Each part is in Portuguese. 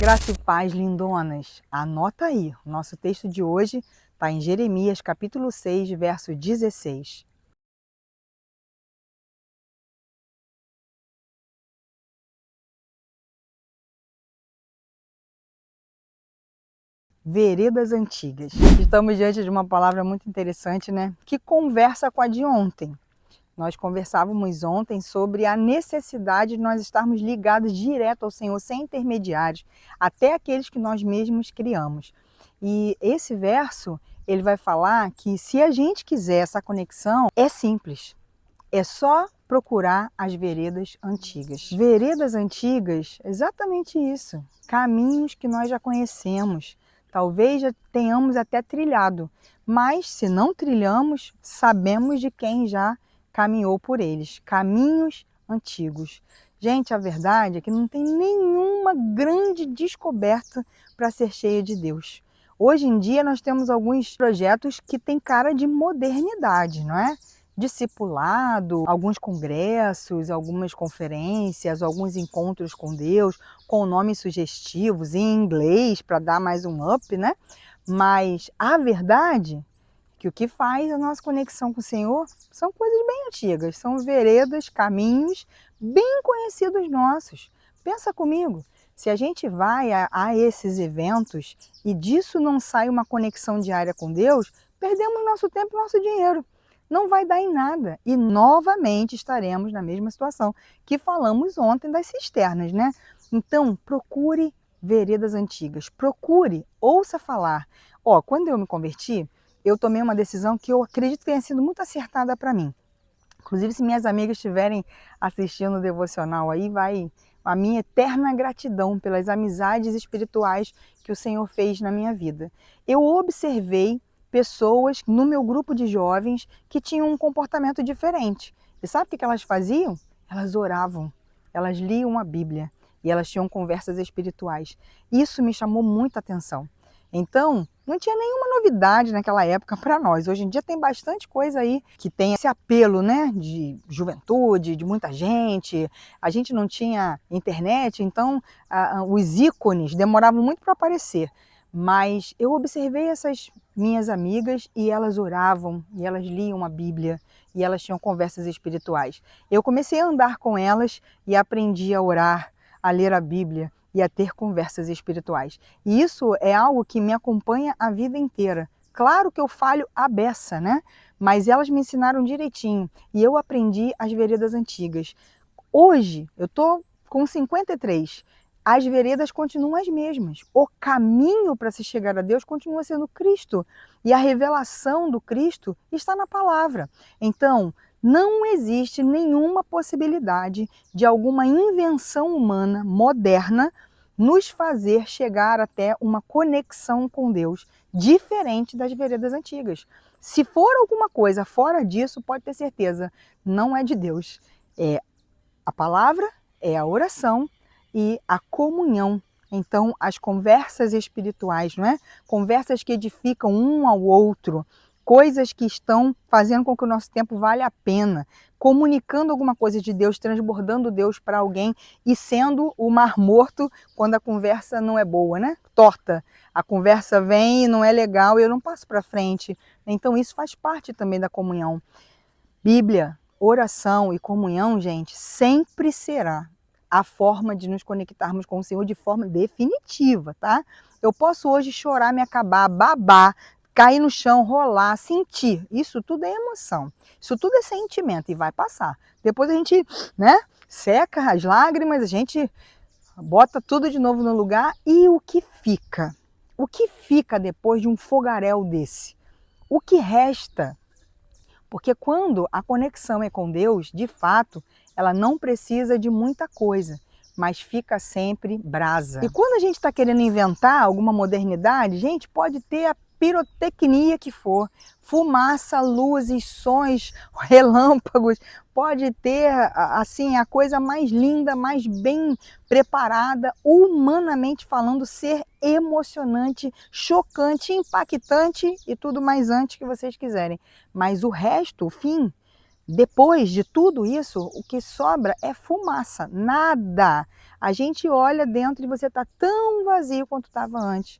Graça e paz, lindonas. Anota aí, o nosso texto de hoje está em Jeremias, capítulo 6, verso 16. Veredas antigas. Estamos diante de uma palavra muito interessante, né? Que conversa com a de ontem. Nós conversávamos ontem sobre a necessidade de nós estarmos ligados direto ao Senhor, sem intermediários, até aqueles que nós mesmos criamos. E esse verso, ele vai falar que se a gente quiser essa conexão, é simples. É só procurar as veredas antigas. Veredas antigas, exatamente isso. Caminhos que nós já conhecemos. Talvez já tenhamos até trilhado, mas se não trilhamos, sabemos de quem já caminhou por eles. Caminhos antigos. Gente, a verdade é que não tem nenhuma grande descoberta para ser cheia de Deus. Hoje em dia nós temos alguns projetos que têm cara de modernidade, não é? Discipulado, alguns congressos, algumas conferências, alguns encontros com Deus, com nomes sugestivos em inglês para dar mais um up, né? Mas a verdade é que o que faz a nossa conexão com o Senhor são coisas bem antigas, são veredas, caminhos bem conhecidos nossos. Pensa comigo, se a gente vai a esses eventos e disso não sai uma conexão diária com Deus, perdemos nosso tempo e nosso dinheiro. Não vai dar em nada e novamente estaremos na mesma situação que falamos ontem das cisternas, né? Então, procure veredas antigas, procure, ouça falar. Ó, quando eu me converti, eu tomei uma decisão que eu acredito que tenha sido muito acertada para mim. Inclusive, se minhas amigas estiverem assistindo o devocional aí, vai a minha eterna gratidão pelas amizades espirituais que o Senhor fez na minha vida. Eu observei pessoas no meu grupo de jovens que tinham um comportamento diferente. E sabe o que elas faziam? Elas oravam, elas liam a Bíblia e elas tinham conversas espirituais. Isso me chamou muita atenção. Então, não tinha nenhuma novidade naquela época para nós. Hoje em dia tem bastante coisa aí que tem esse apelo, né, de juventude, de muita gente. A gente não tinha internet, então os ícones demoravam muito para aparecer. Mas eu observei essas minhas amigas e elas oravam, e elas liam a Bíblia, e elas tinham conversas espirituais. Eu comecei a andar com elas e aprendi a orar, a ler a Bíblia e a ter conversas espirituais. E isso é algo que me acompanha a vida inteira. Claro que eu falho à beça, né? Mas elas me ensinaram direitinho e eu aprendi as veredas antigas. Hoje, eu estou com 53, as veredas continuam as mesmas. O caminho para se chegar a Deus continua sendo Cristo. E a revelação do Cristo está na palavra. Então, não existe nenhuma possibilidade de alguma invenção humana moderna nos fazer chegar até uma conexão com Deus diferente das veredas antigas. Se for alguma coisa fora disso, pode ter certeza, não é de Deus. É a palavra, é a oração e a comunhão. Então, as conversas espirituais, não é? Conversas que edificam um ao outro, coisas que estão fazendo com que o nosso tempo valha a pena, comunicando alguma coisa de Deus, transbordando Deus para alguém e sendo o mar morto quando a conversa não é boa, né? Torta. A conversa vem e não é legal e eu não passo para frente. Então, isso faz parte também da comunhão. Bíblia, oração e comunhão, gente, sempre será a forma de nos conectarmos com o Senhor de forma definitiva, tá? Eu posso hoje chorar, me acabar, babar, cair no chão, rolar, sentir. Isso tudo é emoção. Isso tudo é sentimento e vai passar. Depois a gente, né, seca as lágrimas, a gente bota tudo de novo no lugar e o que fica? O que fica depois de um fogaréu desse? O que resta? Porque quando a conexão é com Deus, de fato, ela não precisa de muita coisa, mas fica sempre brasa. E quando a gente está querendo inventar alguma modernidade, gente, pode ter a pirotecnia que for, fumaça, luzes, sons, relâmpagos, pode ter assim a coisa mais linda, mais bem preparada, humanamente falando, ser emocionante, chocante, impactante e tudo mais antes que vocês quiserem. Mas o resto, o fim, Depois de tudo isso, o que sobra é fumaça, nada. A gente olha dentro e você está tão vazio quanto estava antes.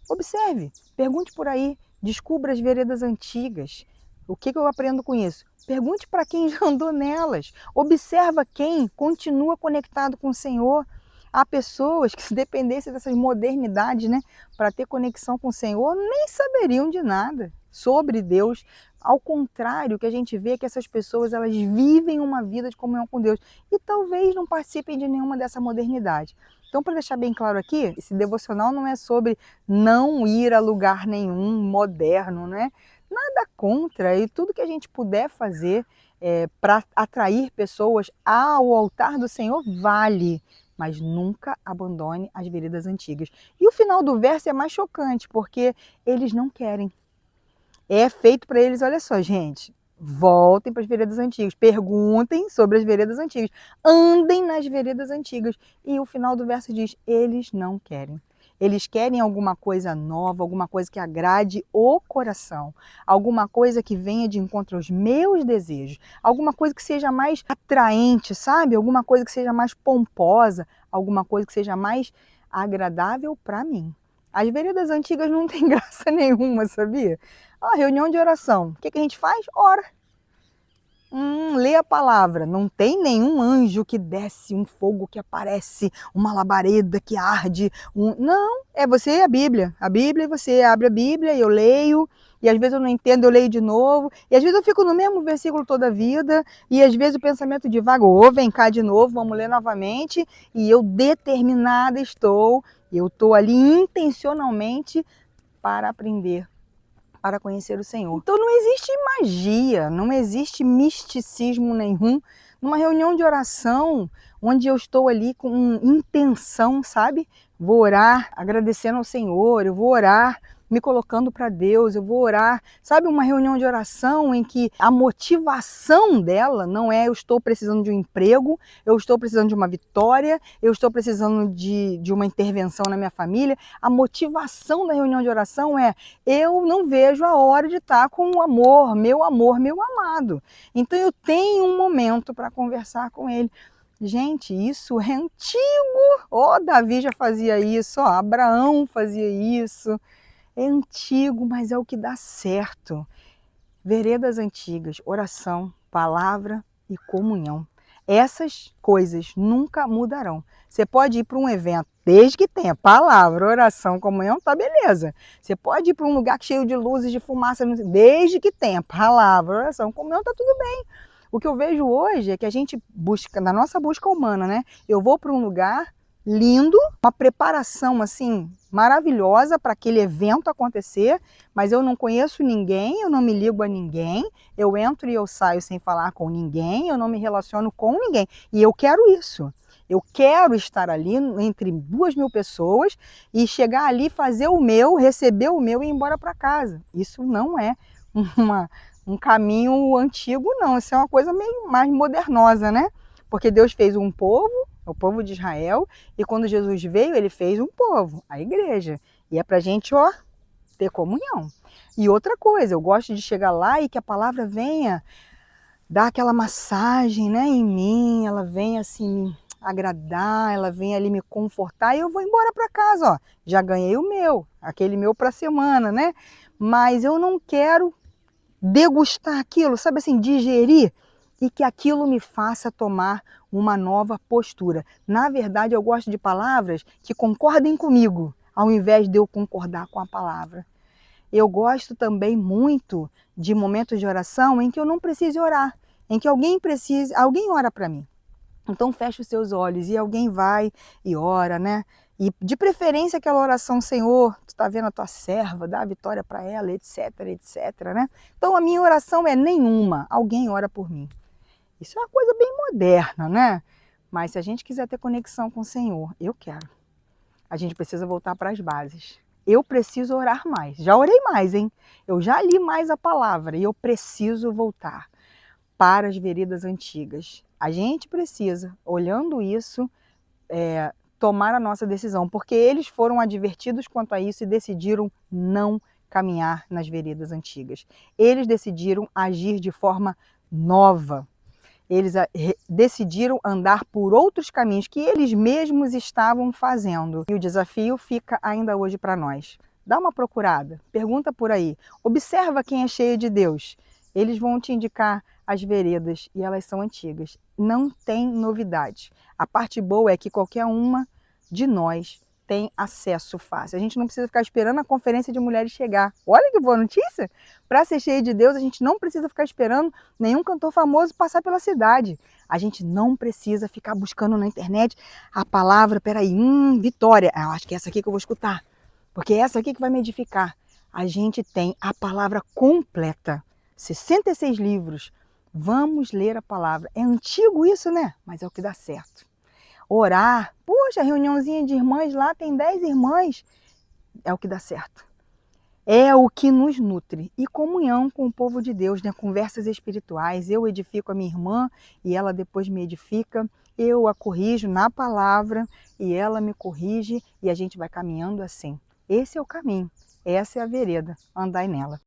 Observe, pergunte por aí, descubra as veredas antigas. O que eu aprendo com isso? Pergunte para quem já andou nelas. Observa quem continua conectado com o Senhor. Há pessoas que, se dependessem dessas modernidades, né, para ter conexão com o Senhor, nem saberiam de nada sobre Deus. Ao contrário, o que a gente vê é que essas pessoas, elas vivem uma vida de comunhão com Deus e talvez não participem de nenhuma dessa modernidade. Então, para deixar bem claro aqui, esse devocional não é sobre não ir a lugar nenhum moderno, né? Nada contra, e tudo que a gente puder fazer para atrair pessoas ao altar do Senhor vale, mas nunca abandone as veredas antigas. E o final do verso é mais chocante, porque eles não querem. É feito para eles, olha só, gente, voltem para as veredas antigas, perguntem sobre as veredas antigas, andem nas veredas antigas. E o final do verso diz, eles não querem. Eles querem alguma coisa nova, alguma coisa que agrade o coração, alguma coisa que venha de encontro aos meus desejos, alguma coisa que seja mais atraente, sabe? Alguma coisa que seja mais pomposa, alguma coisa que seja mais agradável para mim. As veredas antigas não têm graça nenhuma, sabia? Ah, reunião de oração. O que a gente faz? Ora. Lê a palavra. Não tem nenhum anjo que desce, um fogo que aparece, uma labareda que arde. Não, é você e a Bíblia. A Bíblia, você abre a Bíblia e eu leio. E às vezes eu não entendo, eu leio de novo. E às vezes eu fico no mesmo versículo toda a vida. E às vezes o pensamento divaga. Ô, vem cá de novo, vamos ler novamente. E eu determinada estou. Eu estou ali intencionalmente para aprender, para conhecer o Senhor. Então não existe magia, não existe misticismo nenhum numa reunião de oração onde eu estou ali com intenção, sabe? Vou orar agradecendo ao Senhor, eu vou orar me colocando para Deus, eu vou orar, sabe, uma reunião de oração em que a motivação dela não é eu estou precisando de um emprego, eu estou precisando de uma vitória, eu estou precisando de uma intervenção na minha família. A motivação da reunião de oração é eu não vejo a hora de estar com o amor, meu amado. Então eu tenho um momento para conversar com ele. Gente, isso é antigo. Davi já fazia isso, Abraão fazia isso. É antigo, mas é o que dá certo. Veredas antigas, oração, palavra e comunhão. Essas coisas nunca mudarão. Você pode ir para um evento, desde que tenha palavra, oração, comunhão, tá beleza. Você pode ir para um lugar cheio de luzes, de fumaça, desde que tenha palavra, oração, comunhão, tá tudo bem. O que eu vejo hoje é que a gente busca, na nossa busca humana, né? Eu vou para um lugar lindo, uma preparação assim maravilhosa para aquele evento acontecer, mas eu não conheço ninguém, eu não me ligo a ninguém, eu entro e eu saio sem falar com ninguém, eu não me relaciono com ninguém. E eu quero isso. Eu quero estar ali entre 2.000 pessoas e chegar ali, fazer o meu, receber o meu e ir embora para casa. Isso não é um caminho antigo, não. Isso é uma coisa meio mais modernosa, né? Porque Deus fez um povo, o povo de Israel, e quando Jesus veio, ele fez um povo, a igreja. E é pra gente, ter comunhão. E outra coisa, eu gosto de chegar lá e que a palavra venha dar aquela massagem, né, em mim, ela venha assim me agradar, ela venha ali me confortar e eu vou embora para casa, já ganhei o meu, aquele meu para a semana, né? Mas eu não quero degustar aquilo, sabe assim, digerir e que aquilo me faça tomar uma nova postura. Na verdade, eu gosto de palavras que concordem comigo, ao invés de eu concordar com a palavra. Eu gosto também muito de momentos de oração em que eu não precise orar, em que alguém ora para mim. Então fecha os seus olhos e alguém vai e ora, né? E de preferência aquela oração, Senhor, tu está vendo a tua serva, dá a vitória para ela, etc, etc, né? Então a minha oração é nenhuma, alguém ora por mim. Isso é uma coisa bem moderna, né? Mas se a gente quiser ter conexão com o Senhor, eu quero. A gente precisa voltar para as bases. Eu preciso orar mais. Já orei mais, hein? Eu já li mais a palavra e eu preciso voltar para as veredas antigas. A gente precisa, olhando isso, tomar a nossa decisão, porque eles foram advertidos quanto a isso e decidiram não caminhar nas veredas antigas. Eles decidiram agir de forma nova. Eles decidiram andar por outros caminhos que eles mesmos estavam fazendo. E o desafio fica ainda hoje para nós. Dá uma procurada, pergunta por aí, observa quem é cheio de Deus. Eles vão te indicar as veredas e elas são antigas. Não tem novidade. A parte boa é que qualquer uma de nós tem acesso fácil. A gente não precisa ficar esperando a conferência de mulheres chegar. Olha que boa notícia! Para ser cheio de Deus, a gente não precisa ficar esperando nenhum cantor famoso passar pela cidade. A gente não precisa ficar buscando na internet a palavra, peraí, Vitória, eu acho que é essa aqui que eu vou escutar, porque é essa aqui que vai me edificar. A gente tem a palavra completa, 66 livros. Vamos ler a palavra. É antigo isso, né? Mas é o que dá certo. Orar, poxa, reuniãozinha de irmãs lá, tem 10 irmãs, é o que dá certo. É o que nos nutre. E comunhão com o povo de Deus, né? Conversas espirituais. Eu edifico a minha irmã e ela depois me edifica. Eu a corrijo na palavra e ela me corrige e a gente vai caminhando assim. Esse é o caminho, essa é a vereda, andai nela.